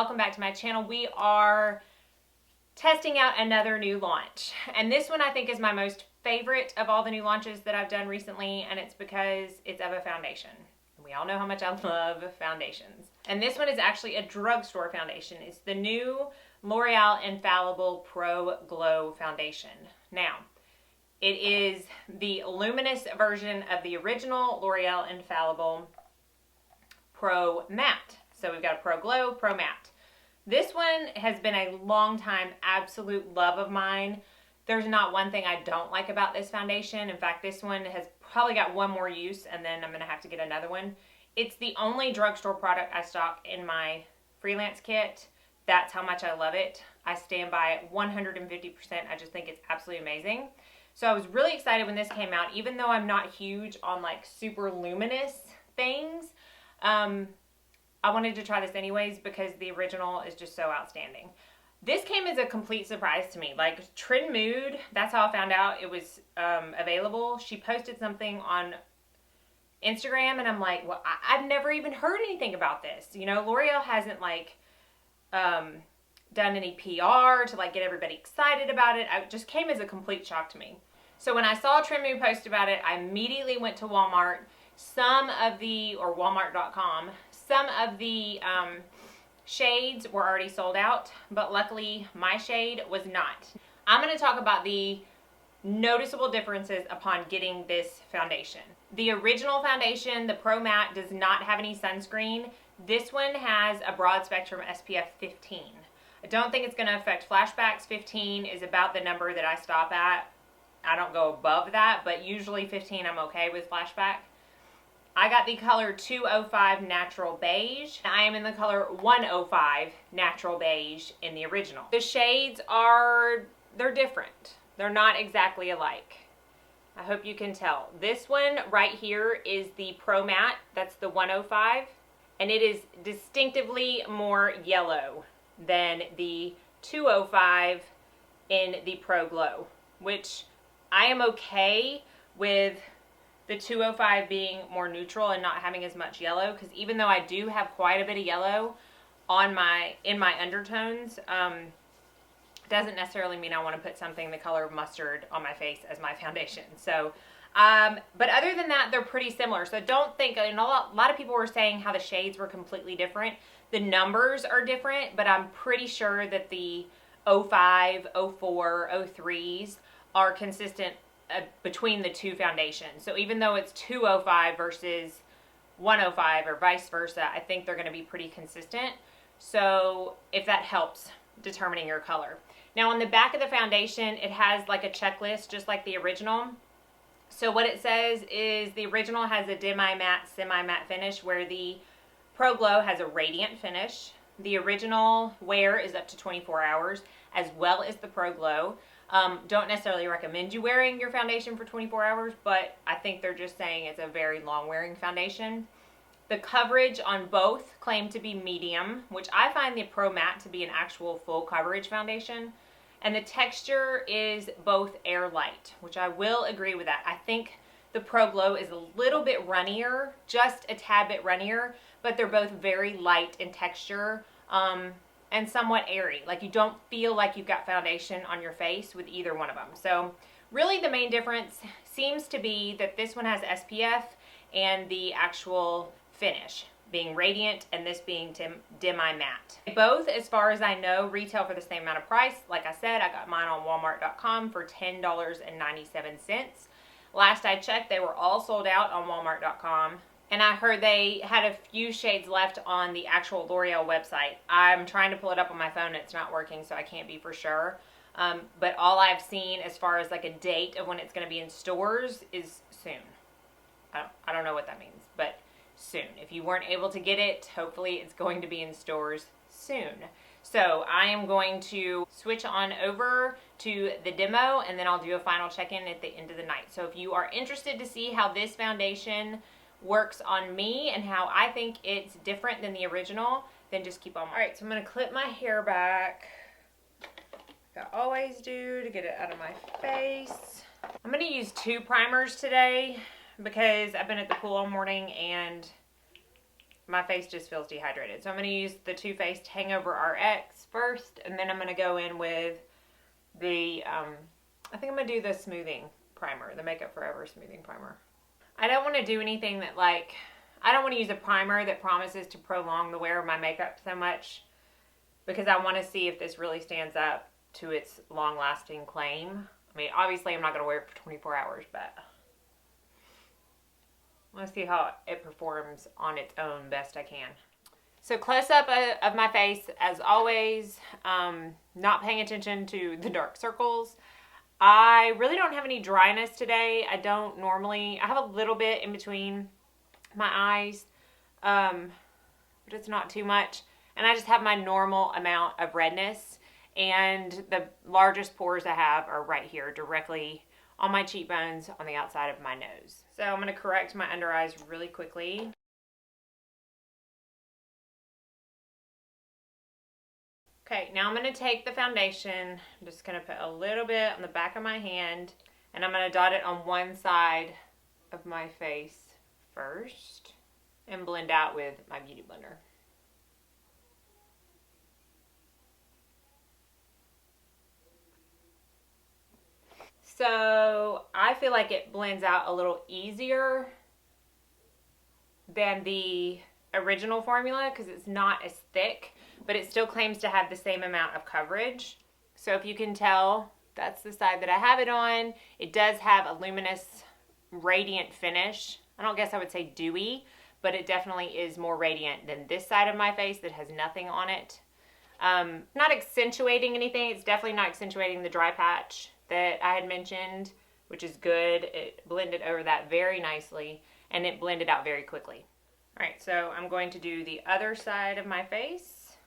welcome back to my channel. We are testing out another new launch, and this one I think is my most favorite of all the new launches that I've done recently, and it's because it's of a foundation. We all know how much I love foundations. And this one is actually a drugstore foundation. It's the new Loreal Infallible Pro Glow Foundation. Now, it is the luminous version of the original Loreal Infallible Pro Matte. So we've got a Pro Glow, Pro Matte. This one has been a long time absolute love of mine. There's not one thing I don't like about this foundation. In fact, this one has probably got one more use and then I'm going to have to get another one. It's the only drugstore product I stock in my freelance kit. That's how much I love it. I stand by it 150%. I just think it's absolutely amazing. So I was really excited when this came out, even though I'm not huge on like super luminous things. I wanted to try this anyways because the original is just so outstanding. This came as a complete surprise to me. Like Trend Mood, that's how I found out it was available. She posted something on Instagram and I'm like, well, I've never even heard anything about this. You know, L'Oreal hasn't like done any PR to like get everybody excited about it. It just came as a complete shock to me. So when I saw Trend Mood post about it, I immediately went to Walmart. Or Walmart.com, some of the shades were already sold out, but luckily my shade was not. I'm going to talk about the noticeable differences upon getting this foundation. The original foundation, the Pro Matte, does not have any sunscreen. This one has a broad spectrum SPF 15. I don't think it's going to affect flashbacks. 15 is about the number that I stop at. I don't go above that, but usually 15 I'm okay with flashback. I got the color 205 Natural Beige. I am in the color 105 Natural Beige in the original. The shades they're different. They're not exactly alike. I hope you can tell. This one right here is the Pro Matte. That's the 105. And it is distinctively more yellow than the 205 in the Pro Glow, which I am okay with the 205 being more neutral and not having as much yellow, because even though I do have quite a bit of yellow in my undertones, doesn't necessarily mean I want to put something the color of mustard on my face as my foundation. So, but other than that, they're pretty similar. So don't think, a lot of people were saying how the shades were completely different. The numbers are different, but I'm pretty sure that the 05, 04, 03s are consistent between the two foundations. So even though it's 205 versus 105 or vice versa, I think they're going to be pretty consistent. So if that helps determining your color. Now on the back of the foundation, it has like a checklist just like the original. So what it says is the original has a demi-matte, semi-matte finish, where the Pro Glow has a radiant finish. The original wear is up to 24 hours, as well as the Pro Glow. Don't necessarily recommend you wearing your foundation for 24 hours, but I think they're just saying it's a very long wearing foundation. The coverage on both claim to be medium, which I find the Pro Matte to be an actual full coverage foundation. And the texture is both air light, which I will agree with that. I think the Pro Glow is a little bit runnier, just a tad bit runnier, but they're both very light in texture. And somewhat airy. Like you don't feel like you've got foundation on your face with either one of them. So really the main difference seems to be that this one has SPF and the actual finish being radiant and this being demi-matte. Both, as far as I know, retail for the same amount of price. Like I said, I got mine on Walmart.com for $10.97. Last I checked, they were all sold out on Walmart.com. And I heard they had a few shades left on the actual L'Oreal website. I'm trying to pull it up on my phone and it's not working, so I can't be for sure. But all I've seen as far as like a date of when it's going to be in stores is soon. I don't know what that means, but soon. If you weren't able to get it, hopefully it's going to be in stores soon. So I am going to switch on over to the demo and then I'll do a final check-in at the end of the night. So if you are interested to see how this foundation works on me and how I think it's different than the original, then just keep on. All right, so I'm going to clip my hair back like I always do to get it out of my face. I'm going to use 2 primers today because I've been at the pool all morning and my face just feels dehydrated. So I'm going to use the Too Faced Hangover RX first, and then I'm going to go in with the, I think I'm going to do the smoothing primer, the Makeup Forever smoothing primer. I don't want to do anything that I don't want to use a primer that promises to prolong the wear of my makeup so much, because I want to see if this really stands up to its long-lasting claim. I mean, obviously I'm not going to wear it for 24 hours, but I want to see how it performs on its own best I can. So close up of my face, as always, not paying attention to the dark circles. I really don't have any dryness today. I don't normally. I have a little bit in between my eyes, but it's not too much. And I just have my normal amount of redness. And the largest pores I have are right here, directly on my cheekbones on the outside of my nose. So I'm going to correct my under eyes really quickly. Okay, now I'm going to take the foundation. I'm just going to put a little bit on the back of my hand, and I'm going to dot it on one side of my face first and blend out with my Beauty Blender. So I feel like it blends out a little easier than the original formula because it's not as thick, but it still claims to have the same amount of coverage. So if you can tell, that's the side that I have it on. It does have a luminous, radiant finish. I don't guess I would say dewy, but it definitely is more radiant than this side of my face that has nothing on it. Not accentuating anything. It's definitely not accentuating the dry patch that I had mentioned, which is good. It blended over that very nicely, and it blended out very quickly. All right, so I'm going to do the other side of my face.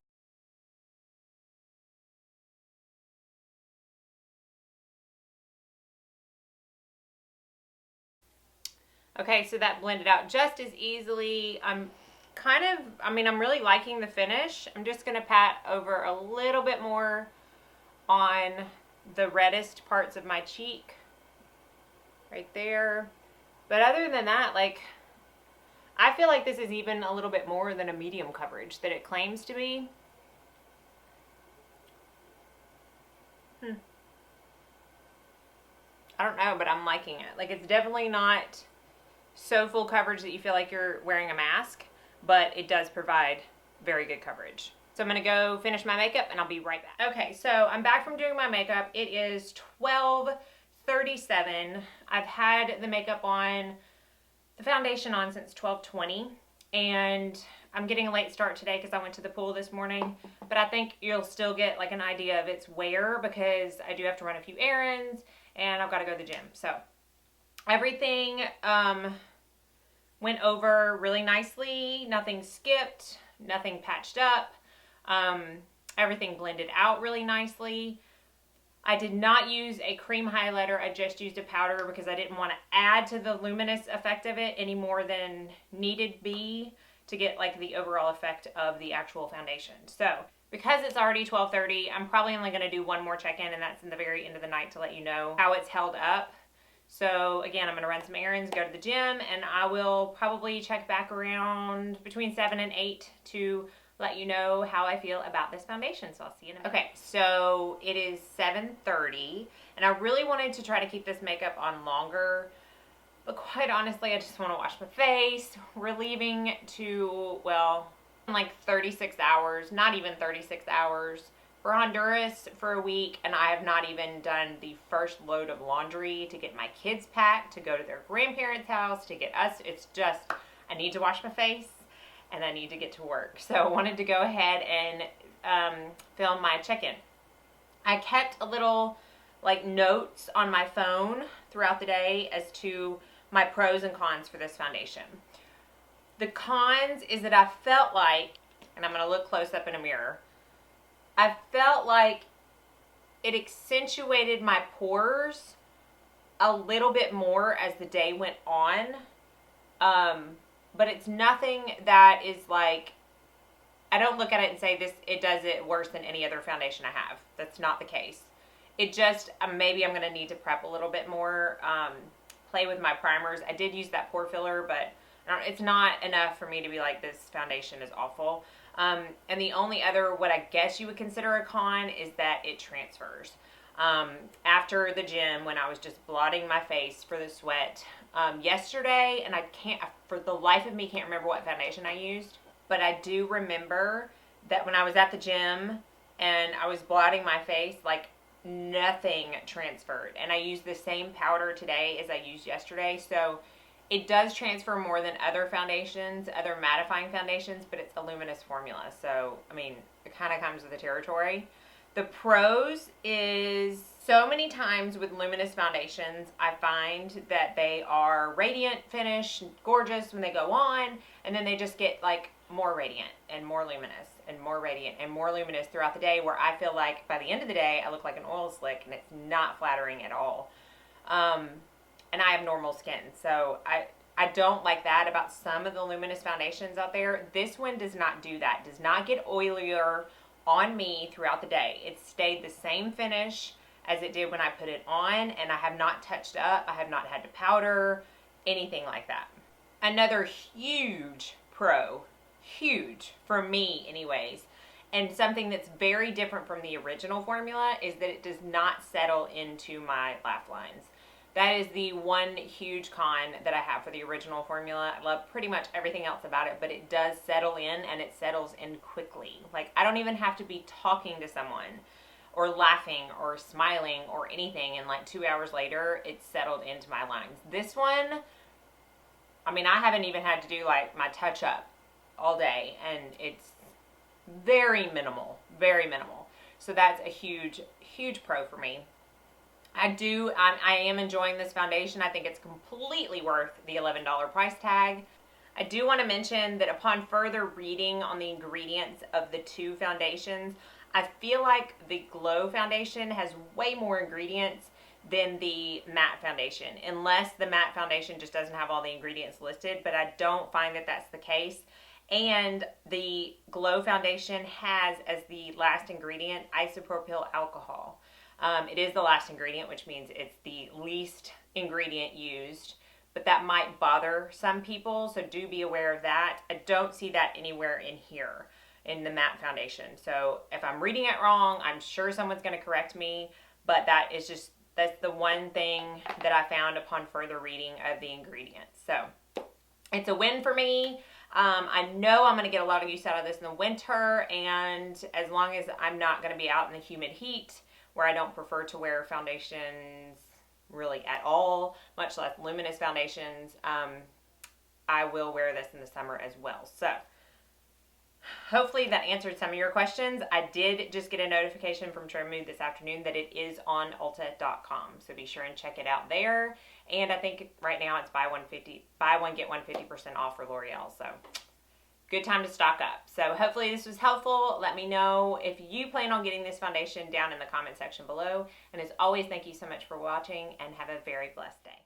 Okay, so that blended out just as easily. I'm really liking the finish. I'm just gonna pat over a little bit more on the reddest parts of my cheek, right there. But other than that, I feel like this is even a little bit more than a medium coverage that it claims to be. I don't know, but I'm liking it. It's definitely not so full coverage that you feel like you're wearing a mask, but it does provide very good coverage. So I'm gonna go finish my makeup and I'll be right back. Okay, so I'm back from doing my makeup. It is 12:37. I've had the makeup on, the foundation on since 12:20, and I'm getting a late start today because I went to the pool this morning, but I think you'll still get an idea of its wear because I do have to run a few errands and I've got to go to the gym. So everything went over really nicely. Nothing skipped, nothing patched up. Everything blended out really nicely. I did not use a cream highlighter. I just used a powder because I didn't want to add to the luminous effect of it any more than needed be to get the overall effect of the actual foundation. So because it's already 12:30, I'm probably only going to do one more check-in, and that's in the very end of the night to let you know how it's held up. So again, I'm going to run some errands, go to the gym, and I will probably check back around between 7 and 8 to let you know how I feel about this foundation. So I'll see you in a minute. Okay, so it is 7:30, and I really wanted to try to keep this makeup on longer, but quite honestly, I just want to wash my face. We're leaving to, well, 36 hours, not even 36 hours, for Honduras for a week, and I have not even done the first load of laundry to get my kids packed, to go to their grandparents' house, to get us. It's just, I need to wash my face, and I need to get to work. So I wanted to go ahead and film my check-in. I kept a little notes on my phone throughout the day as to my pros and cons for this foundation. The cons is that I felt like, and I'm going to look close up in a mirror, I felt like it accentuated my pores a little bit more as the day went on. But it's nothing that is I don't look at it and say it does it worse than any other foundation I have. That's not the case. It just, maybe I'm going to need to prep a little bit more, play with my primers. I did use that pore filler, but It's not enough for me to be like, this foundation is awful. And the only other, what I guess you would consider a con, is that it transfers. After the gym, when I was just blotting my face for the sweat yesterday, and I can't, for the life of me, can't remember what foundation I used, but I do remember that when I was at the gym and I was blotting my face, like, nothing transferred. And I used the same powder today as I used yesterday, so it does transfer more than other foundations, other mattifying foundations, but it's a luminous formula. So, I mean, it kind of comes with the territory. The pros is, so many times with luminous foundations, I find that they are radiant finish, gorgeous when they go on, and then they just get like more radiant and more luminous and more radiant and more luminous throughout the day, where I feel like by the end of the day, I look like an oil slick, and it's not flattering at all. And I have normal skin, so I don't like that about some of the luminous foundations out there. This one does not do that. Does not get oilier on me throughout the day. It stayed the same finish as it did when I put it on, and I have not touched up. I have not had to powder, anything like that. Another huge pro, huge for me anyways, and something that's very different from the original formula, is that it does not settle into my laugh lines. That is the one huge con that I have for the original formula. I love pretty much everything else about it, but it does settle in, and it settles in quickly. Like, I don't even have to be talking to someone or laughing or smiling or anything, and like 2 hours later, it's settled into my lines. This one, I mean, I haven't even had to do like my touch up all day, and it's very minimal, very minimal. So that's a huge, huge pro for me. I am enjoying this foundation. I think it's completely worth the $11 price tag. I do want to mention that upon further reading on the ingredients of the two foundations, I feel like the Glow foundation has way more ingredients than the matte foundation, unless the matte foundation just doesn't have all the ingredients listed, but I don't find that that's the case. And the Glow foundation has as the last ingredient isopropyl alcohol. It is the last ingredient, which means it's the least ingredient used, but that might bother some people, so do be aware of that. I don't see that anywhere in here in the matte foundation. So if I'm reading it wrong, I'm sure someone's going to correct me, but that's the one thing that I found upon further reading of the ingredients. So it's a win for me. I know I'm going to get a lot of use out of this in the winter, and as long as I'm not going to be out in the humid heat, where I don't prefer to wear foundations really at all, much less luminous foundations, I will wear this in the summer as well. So hopefully that answered some of your questions. I did just get a notification from Trim Mood this afternoon that it is on Ulta.com, so be sure and check it out there. And I think right now it's buy one get one 50% off for L'Oreal. So good time to stock up. So hopefully this was helpful. Let me know if you plan on getting this foundation down in the comment section below. And as always, thank you so much for watching, and have a very blessed day.